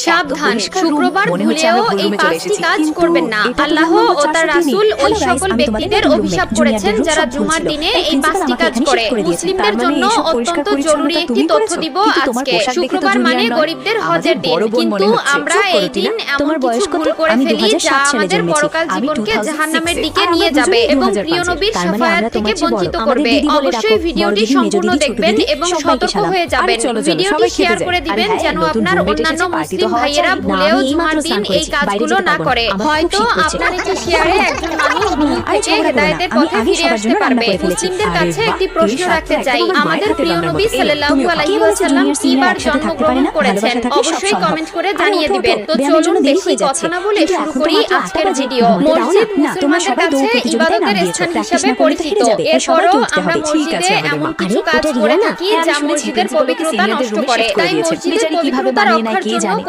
সাবধান, শুক্রবার ভুলেও এই 5টি কাজ করবেন না। আল্লাহ ও তার রাসূল ওই সকল ব্যক্তিদের অভিশাপ করেছেন যারা জুমার দিনে এই 5টি কাজ করে। মুসলিমদের জন্য অত্যন্ত জরুরি একটি তথ্য দিব আজকে। শুক্রবার মানে গরিবদের হজের দিন, কিন্তু আমরা এই দিন এমন কিছু ভুল করে ফেলি যা আমাদের পরকাল জীবনকে জাহান্নামের দিকে নিয়ে যাবে এবং প্রিয় নবীর শাফায়াত থেকে বঞ্চিত করবে। অবশ্যই ভিডিওটি সম্পূর্ণ দেখবেন এবং সতর্ক হয়ে যাবেন। ভিডিওটি শেয়ার করে দিবেন যেন আপনার অন্যান্য মুসলিম ভাইয়েরা ভুলেও জুমার দিন এই কাজগুলো না করে। হয়তো আপনার একটি শেয়ারে একজন মানুষ ভুল থেকে হেদায়েতের পথে ফিরে আসতে পারবে। মুসলিমদের কাছে একটি প্রশ্ন রাখতে চাই, আমাদের প্রিয় নবী সাল্লাল্লাহু আলাইহি ওয়াসাল্লাম কি বার জন্মগ্রহণ করেছেন? অবশ্যই কমেন্ট করে জানিয়ে দিবেন। তো চলুন বেশি কথা না বলে শুরু করি আজকের ভিডিও। মসজিদ মুসলমানদের কাছে ইবাদতের স্থান হিসেবে পরিচিত। এরপরও আমরা মসজিদে এমন কিছু কাজ করে থাকি যা মসজিদের পবিত্রতা নষ্ট করে। তাই মসজিদের পবিত্রতা রক্ষার জন্য